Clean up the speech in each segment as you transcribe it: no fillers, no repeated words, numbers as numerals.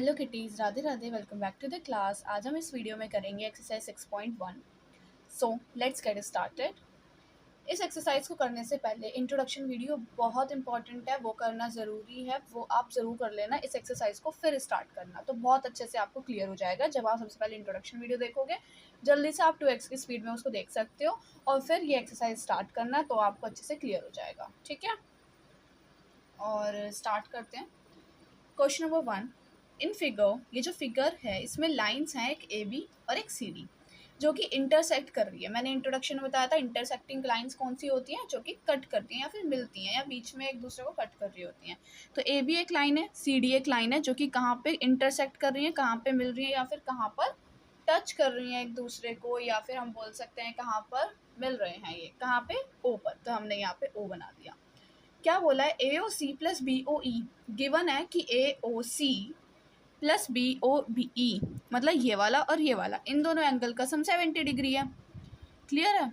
Hello kitties, Radhe Radhe. Welcome back to the class. आज हम इस वीडियो में करेंगे exercise 6.1। So let's get started. इस एक्सरसाइज को करने से पहले इंट्रोडक्शन वीडियो बहुत इंपॉर्टेंट है, वो करना ज़रूरी है, वो आप ज़रूर कर लेना। इस एक्सरसाइज को फिर स्टार्ट करना तो बहुत अच्छे से आपको क्लियर हो जाएगा। जब आप सबसे पहले इंट्रोडक्शन वीडियो देखोगे, जल्दी से आप 2x की स्पीड में उसको देख सकते हो और फिर ये एक्सरसाइज स्टार्ट करना तो आपको अच्छे से क्लियर हो जाएगा। ठीक है, और स्टार्ट करते हैं। Question number 1। इन फिगर, ये जो फिगर है इसमें लाइंस हैं, एक ए बी और एक सी डी, जो कि इंटरसेक्ट कर रही है। मैंने इंट्रोडक्शन में बताया था इंटरसेक्टिंग लाइंस कौन सी होती हैं, जो कि कट करती हैं या फिर मिलती हैं या बीच में एक दूसरे को कट कर रही होती हैं। तो ए बी एक लाइन है, सी डी एक लाइन है, जो कि कहाँ पे इंटरसेक्ट कर रही है, कहाँ पे मिल रही है या फिर कहाँ पर टच कर रही हैं एक दूसरे को, या फिर हम बोल सकते हैं कहाँ पर मिल रहे हैं। ये कहाँ पे, ओ पर, तो हमने यहाँ पे ओ बना दिया। क्या बोला है, A O C plus B O E. Given है कि A O C plus B O B E, मतलब ये वाला और ये वाला, इन दोनों एंगल का सम 70 डिग्री है। क्लियर है।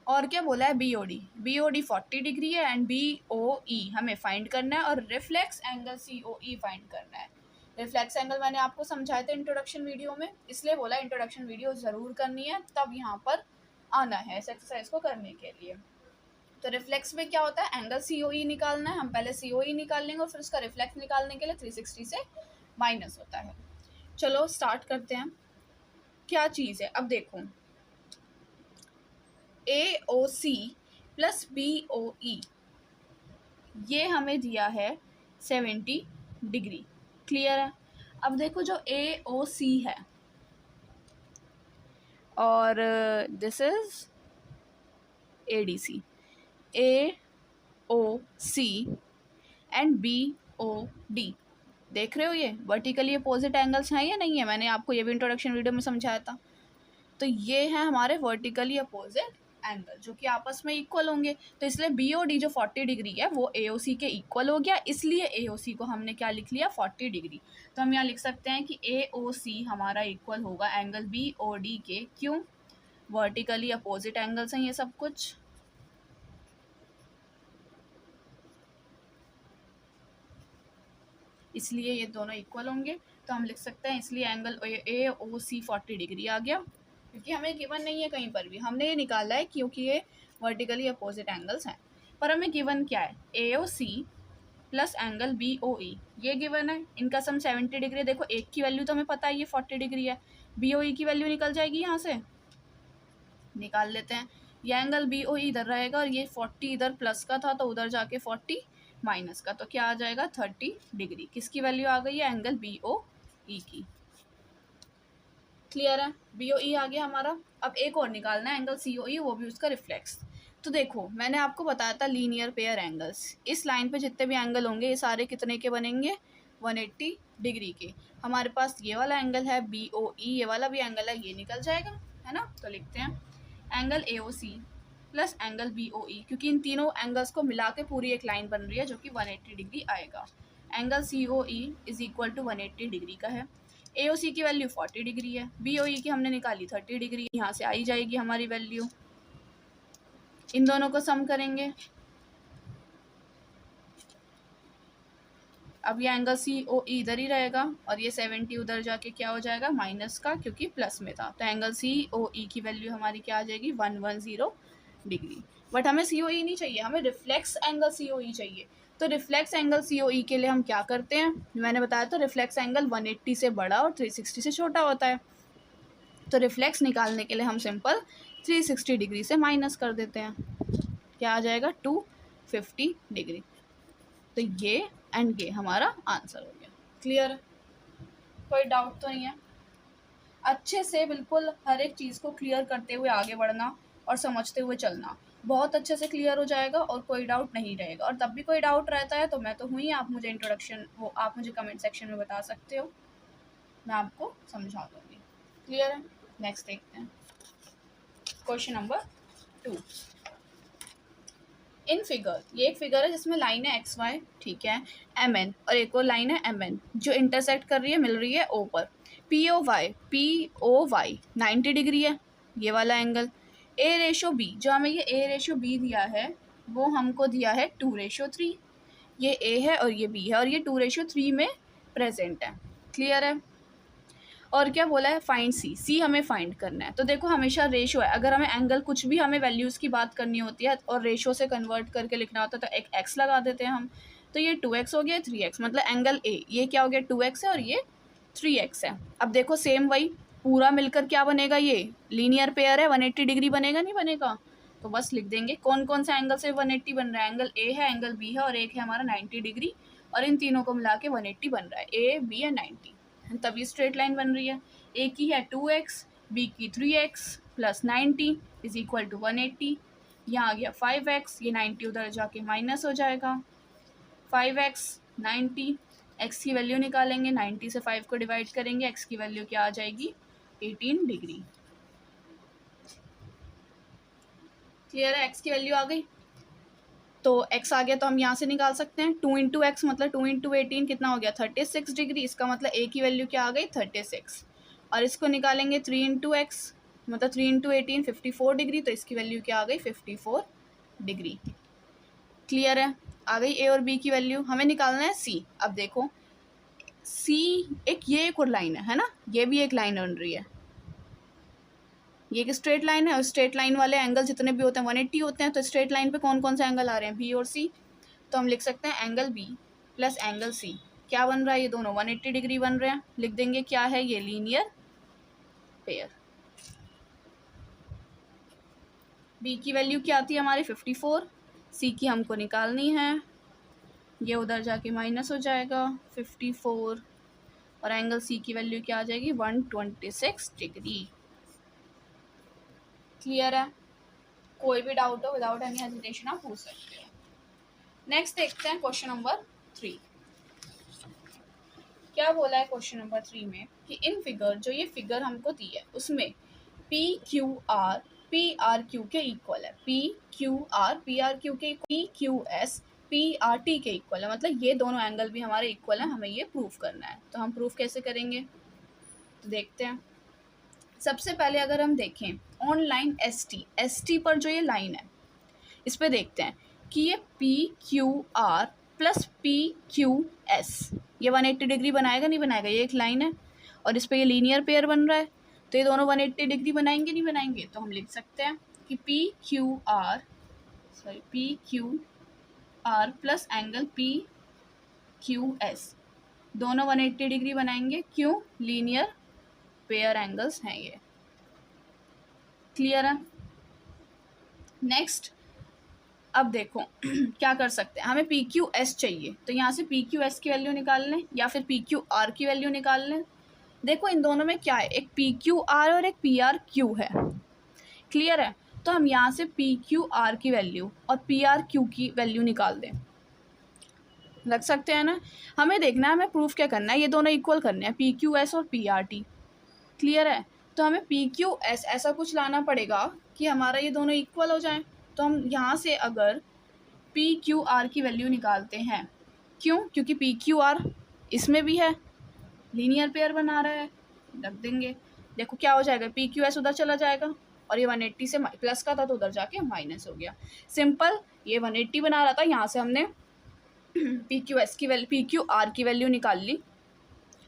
और क्या बोला है, बी ओ डी 40 डिग्री है एंड बी ओ ई हमें फाइंड करना है, और रिफ्लेक्स एंगल सी ओ ई फाइंड करना है। रिफ्लेक्स एंगल मैंने आपको समझाया था इंट्रोडक्शन वीडियो में, इसलिए बोला इंट्रोडक्शन वीडियो ज़रूर करनी है, तब यहाँ पर आना है इस एक्सरसाइज को करने के लिए। तो रिफ्लेक्स में क्या होता है, एंगल सी ओ ई निकालना है। हम पहले सी ओ ई निकाल लेंगे और फिर उसका रिफ्लेक्स निकालने के लिए 360 से माइनस होता है। चलो स्टार्ट करते हैं। क्या चीज़ है, अब देखो, ए O C plus B O E, ये हमें दिया है 70 डिग्री। क्लियर है। अब देखो जो ए ओ सी है और this is A D C, A O C and B O D, देख रहे हो ये वर्टिकली अपोजिट एंगल्स हैं या नहीं है। मैंने आपको ये भी इंट्रोडक्शन वीडियो में समझाया था। तो ये है हमारे वर्टिकली अपोजिट एंगल, जो कि आपस में इक्वल होंगे। तो इसलिए बी ओ डी जो 40 डिग्री है वो ए ओ सी के इक्वल हो गया, इसलिए ए ओ सी को हमने क्या लिख लिया, 40 डिग्री। तो हम यहाँ लिख सकते हैं कि ए ओ सी हमारा इक्वल होगा एंगल बी ओ डी के। क्यों, वर्टिकली अपोजिट एंगल्स हैं ये सब कुछ। इसलिए ये दोनों इक्वल होंगे, तो हम लिख सकते हैं, इसलिए angle A O C 40 degree आ गया। क्योंकि हमें गिवन नहीं है कहीं पर भी, हमने ये निकाला है क्योंकि ये वर्टिकली अपोजिट एंगल्स हैं। पर हमें गिवन क्या है, A O C plus angle B O E, ये गिवन है। इनका सम 70 डिग्री। देखो एक की वैल्यू तो हमें पता है ये 40 डिग्री है, बी ओ ई की वैल्यू निकल जाएगी, यहाँ से निकाल लेते हैं। ये एंगल बी ओ ई इधर रहेगा और ये 40 इधर प्लस का था तो उधर जाके 40 माइनस का, तो क्या आ जाएगा 30 डिग्री। किसकी वैल्यू आ गई है, एंगल बी ओ ई की। क्लियर है, बी ओ ई आ गया हमारा। अब एक और निकालना है एंगल सी ओ ई, वो भी उसका रिफ्लेक्स। तो देखो मैंने आपको बताया था लीनियर पेयर एंगल्स, इस लाइन पे जितने भी एंगल होंगे ये सारे कितने के बनेंगे, 180 डिग्री के। हमारे पास ये वाला एंगल है बी ओ ई, ये वाला भी एंगल है, ये निकल जाएगा, है ना। तो लिखते हैं angle A O C plus angle B O E, क्योंकि इन तीनों एंगल्स को मिला के पूरी एक लाइन बन रही है जो कि 180 डिग्री आएगा। Angle C O E is equal to 180 degree का है। ए ओ सी की वैल्यू 40 डिग्री है, बी ओ ई की हमने निकाली 30 डिग्री, यहाँ से आई जाएगी हमारी वैल्यू। इन दोनों को सम करेंगे। अब ये एंगल सी ओ ई इधर ही रहेगा और ये 70 उधर जाके क्या हो जाएगा, माइनस का, क्योंकि प्लस में था। तो एंगल सी ओ ई की वैल्यू हमारी क्या आ जाएगी, 110 डिग्री। बट हमें सी ओ ई नहीं चाहिए, हमें रिफ्लेक्स एंगल सी ओ ई चाहिए। तो रिफ्लेक्स एंगल सी ओ ई के लिए हम क्या करते हैं, मैंने बताया तो रिफ्लेक्स एंगल 180 से बड़ा और 360 से छोटा होता है। तो रिफ्लेक्स निकालने के लिए हम सिंपल 360 डिग्री से माइनस कर देते हैं, क्या आ जाएगा 250 डिग्री। तो ये एंड ये हमारा आंसर हो गया। क्लियर, कोई डाउट तो नहीं है। अच्छे से बिल्कुल हर एक चीज़ को क्लियर करते हुए आगे बढ़ना और समझते हुए चलना, बहुत अच्छे से क्लियर हो जाएगा और कोई डाउट नहीं रहेगा। और तब भी कोई डाउट रहता है तो मैं तो हुई, आप मुझे इंट्रोडक्शन वो आप मुझे कमेंट सेक्शन में बता सकते हो, मैं आपको समझा दूँगी। क्लियर है, नेक्स्ट देखते हैं क्वेश्चन नंबर 2। इन फिगर, ये एक फिगर है जिसमें लाइन है एक्स वाई, ठीक है, एम एन, और एक और लाइन है एम एन जो इंटरसेक्ट कर रही है, मिल रही है ओ पर। पी ओ वाई 90 डिग्री है ये वाला एंगल। ए रेशो बी, जो हमें ये ए रेशो बी दिया है वो हमको दिया है 2:3। ये ए है और ये बी है और ये 2:3 में प्रेजेंट है। क्लियर है। और क्या बोला है, फाइंड सी, सी हमें फाइंड करना है। तो देखो हमेशा रेशो है, अगर हमें एंगल कुछ भी हमें वैल्यूज़ की बात करनी होती है और रेशो से कन्वर्ट करके लिखना होता है तो एक एक्स लगा देते हैं हम। तो ये 2x हो गया, 3x, मतलब एंगल ए ये क्या हो गया 2x है और ये 3x है। अब देखो सेम वही पूरा मिलकर क्या बनेगा, ये लीनियर पेयर है, 180 डिग्री बनेगा नहीं बनेगा। तो बस लिख देंगे कौन कौन सा एंगल से 180 बन रहा है, एंगल ए है, एंगल बी है और एक है हमारा 90 डिग्री, और इन तीनों को मिला के 180 बन रहा है, ए बी एंड 90, तभी स्ट्रेट लाइन बन रही है। ए की है 2x, बी की 3x plus 90 is equal to 180। यहाँ आ गया 5x, ये 90 उधर जाके माइनस हो जाएगा, 5x 90, x की वैल्यू निकालेंगे, 90 से 5 को डिवाइड करेंगे, x की वैल्यू क्या आ जाएगी 18 डिग्री। क्लियर है, x की वैल्यू आ गई। तो x आ गया तो हम यहाँ से निकाल सकते हैं 2 इंटू एक्स मतलब 2 इंटू 18 कितना हो गया 36 डिग्री। इसका मतलब a की वैल्यू क्या आ गई 36, और इसको निकालेंगे 3 इंटू एक्स मतलब 3 इंटू 18 54 डिग्री, तो इसकी वैल्यू क्या आ गई 54 डिग्री। क्लियर है, आ गई a और b की वैल्यू। हमें निकालना है c। अब देखो c एक और लाइन है ना, ये भी एक लाइन बन रही है, ये एक स्ट्रेट लाइन है और स्ट्रेट लाइन वाले एंगल जितने भी होते हैं 180 होते हैं। तो स्ट्रेट लाइन पे कौन कौन से एंगल आ रहे हैं, बी और सी। तो हम लिख सकते हैं angle B plus angle C क्या बन रहा है, ये दोनों 180 डिग्री बन रहे हैं। लिख देंगे क्या है ये लीनियर पेयर। बी की वैल्यू क्या आती है हमारी 54, सी की हमको निकालनी है, ये उधर जाके माइनस हो जाएगा 54, और एंगल सी की वैल्यू क्या आ जाएगी 126 डिग्री। क्लियर है, कोई भी डाउट हो विदाउट एनी हेजिटेशन आप पूछ सकते हो। नेक्स्ट देखते हैं क्वेश्चन नंबर 3। क्या बोला है क्वेश्चन नंबर 3 में कि इन फिगर, जो ये फिगर हमको दी है उसमें पी क्यू आर के इक्वल है, पी क्यू आर के P Q S P R T के इक्वल है, मतलब ये दोनों एंगल भी हमारे इक्वल है, हमें ये प्रूफ करना है। तो हम प्रूफ कैसे करेंगे, तो देखते हैं। सबसे पहले अगर हम देखें ऑन लाइन एस टी पर जो ये लाइन है इस पर देखते हैं कि ये P Q R plus P Q S ये 180 डिग्री बनाएगा नहीं बनाएगा, ये एक लाइन है और इस पर ये लीनियर पेयर बन रहा है, तो ये दोनों 180 डिग्री बनाएंगे नहीं बनाएंगे। तो हम लिख सकते हैं कि P Q R plus angle P Q S दोनों 180 डिग्री बनाएंगे, क्यों, लीनियर पेयर एंगल्स हैं ये। क्लियर है। नेक्स्ट अब देखो क्या कर सकते हैं, हमें पी क्यू एस चाहिए, तो यहाँ से पी क्यू एस की वैल्यू निकाल लें या फिर पी क्यू आर की वैल्यू निकाल लें। देखो इन दोनों में क्या है, एक पी क्यू आर और एक पी आर क्यू है। क्लियर है, तो हम यहाँ से पी क्यू आर की वैल्यू और पी आर क्यू की वैल्यू निकाल दें, रख सकते हैं ना। हमें देखना है, हमें प्रूफ क्या करना है, ये दोनों इक्वल करने हैं, पी क्यू एस और पी आर टी। क्लियर है, तो हमें पी क्यू एस ऐसा कुछ लाना पड़ेगा कि हमारा ये दोनों इक्वल हो जाएं। तो हम यहाँ से अगर पी क्यू आर की वैल्यू निकालते हैं, क्यों, क्योंकि पी क्यू आर इसमें भी है, लीनियर पेयर बना रहा है, रख देंगे। देखो क्या हो जाएगा, पी क्यू एस उधर चला जाएगा और ये 180 से प्लस का था तो उधर जाके माइनस हो गया। सिंपल, ये 180 बना रहा था, यहाँ से हमने पी क्यू एस की वैल्यू पी क्यू आर की वैल्यू निकाल ली।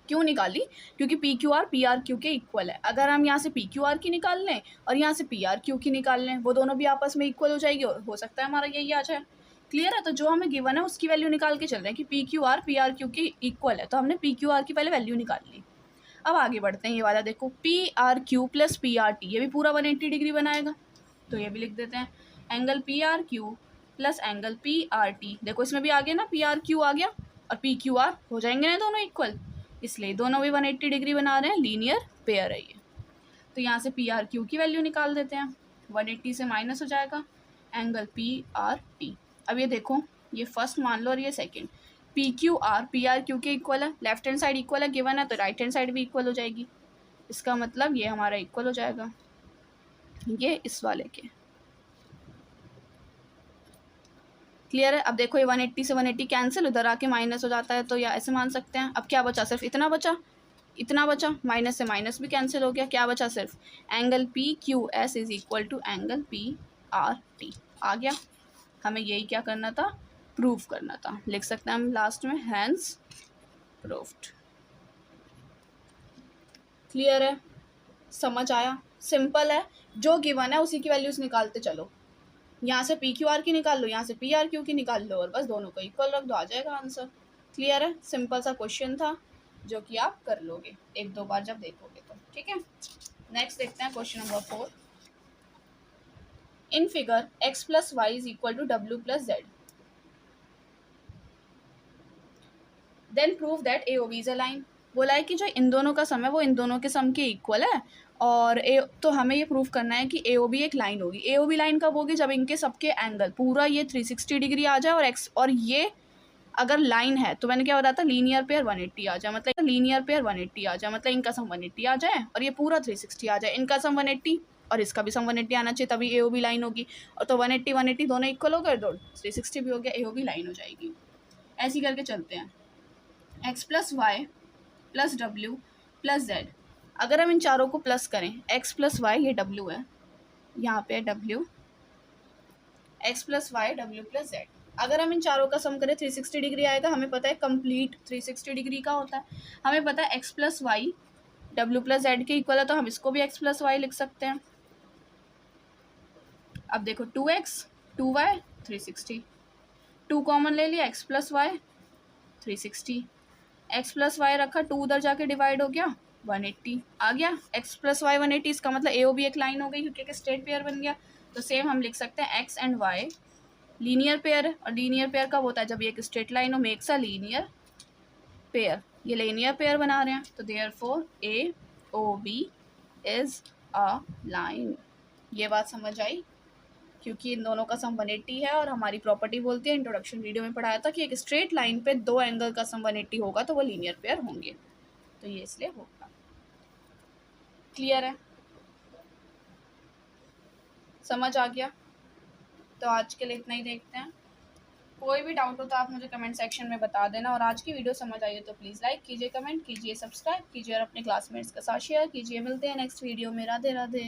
क्यों निकाली, क्योंकि P Q R P R Q के इक्वल है। अगर हम यहाँ से पी क्यू आर की निकाल लें और यहाँ से पी आर क्यू की निकाल लें, वो दोनों भी आपस में इक्वल हो जाएगी और हो सकता है हमारा यही आ जाए। क्लियर है, तो जो हमें गिवन है उसकी वैल्यू निकाल के चल रहे हैं कि पी क्यू आर के इक्वल है, तो हमने पी क्यू आर की पहले वैल्यू निकाल ली। अब आगे बढ़ते हैं, ये वाला देखो P R Q plus P R T, ये भी पूरा 180 डिग्री बनाएगा, तो ये भी लिख देते हैं angle P are Q plus angle P R T. देखो इसमें भी आ गया ना, पी आर क्यू आ गया और पी क्यू आर हो जाएंगे ना दोनों इक्वल, इसलिए दोनों भी 180 डिग्री बना रहे हैं, लीनियर पेयर है ये। तो यहाँ से पी आर क्यू की वैल्यू निकाल देते हैं, 180 से माइनस हो जाएगा एंगल पी आर टी। अब ये देखो, ये फर्स्ट मान लो और ये सेकंड, पी क्यू के इक्वल है, लेफ्ट हैंड साइड इक्वल है गिवन है, तो राइट हैंड साइड भी इक्वल हो जाएगी। इसका मतलब ये हमारा इक्वल हो जाएगा ये इस वाले के। क्लियर है, अब देखो ये 180 से 180 कैंसिल, उधर आके माइनस हो जाता है, तो या ऐसे मान सकते हैं। अब क्या बचा, सिर्फ इतना बचा, माइनस से माइनस भी कैंसिल हो गया, क्या बचा, सिर्फ angle P Q S is equal to angle P R T आ गया। हमें यही क्या करना था, प्रूफ करना था। लिख सकते हैं हम लास्ट में हैंस प्रूफ्ड। क्लियर है? समझ आया? सिंपल है, जो गिवन है उसी की वैल्यूज निकालते चलो। यहाँ से पी क्यू आर की निकाल लो, यहाँ से पी आर क्यू की निकाल लो, और बस दोनों को इक्वल रख दो, आ जाएगा आंसर। क्लियर है? सिंपल सा क्वेश्चन था जो कि आप कर लोगे एक दो बार जब देखोगे तो। ठीक है, नेक्स्ट देखते हैं question number 4। In figure x plus Y is equal to W plus Z, then prove that A O B is a line. बोला है कि जो इन दोनों का सम है वो इन दोनों के सम के इक्वल है, और तो हमें ये प्रूव करना है कि ए ओ बी एक लाइन होगी। ए ओ बी लाइन कब होगी? जब इनके सबके एंगल पूरा ये 360 डिग्री आ जाए, और एक्स और ये अगर लाइन है तो मैंने क्या बताया था, लीनियर पेयर 180 आ जाए, मतलब लीनियर पेयर 180 आ जाए, मतलब इनका सम 180 आ जाए और ये पूरा 360 आ जाए। इनका सम 180 और इसका भी सम 180 आना चाहिए, तभी ए ओ बी लाइन होगी। और तो 180 180 दोनों इक्वल हो गए, 360 भी हो गया, ए ओ बी लाइन हो जाएगी। ऐसे करके चलते हैं। X plus Y plus W plus Z, अगर हम इन चारों को प्लस करें, एक्स प्लस वाई ये डब्ल्यू है, यहाँ पे W, X plus Y W plus Z, अगर हम इन चारों का सम करें 360 डिग्री आएगा। हमें पता है कंप्लीट 360 डिग्री का होता है। हमें पता है X plus Y W plus Z के इक्वल है, तो हम इसको भी एक्स प्लस वाई लिख सकते हैं। अब देखो 2x 2y 360, 2 कॉमन ले लिया, X plus Y 360, X plus Y रखा, 2 उधर जाके डिवाइड हो गया, 180 आ गया। एक्स प्लस वाई 180, इसका मतलब ए ओ बी एक लाइन हो गई क्योंकि एक स्ट्रेट पेयर बन गया। तो सेम हम लिख सकते हैं X and Y linear pair है, और लीनियर पेयर कब होता है? जब ये एक स्ट्रेट लाइन हो, मेक्स अ लीनियर पेयर। ये लीनियर पेयर बना रहे हैं, तो therefore A O B is a line. ये बात समझ आई? क्योंकि इन दोनों का सम 180 है, और हमारी प्रॉपर्टी बोलती है, इंट्रोडक्शन वीडियो में पढ़ाया था कि एक स्ट्रेट लाइन पे दो एंगल का सम 180 होगा तो वो लीनियर पेयर होंगे, तो ये इसलिए होगा। क्लियर है? समझ आ गया? तो आज के लिए इतना ही देखते हैं। कोई भी डाउट हो तो आप मुझे कमेंट सेक्शन में बता देना, और आज की वीडियो समझ आई हो तो प्लीज़ लाइक कीजिए, कमेंट कीजिए, सब्सक्राइब कीजिए और अपने क्लासमेट्स के साथ शेयर कीजिए। मिलते हैं नेक्स्ट वीडियो में। राधे राधे।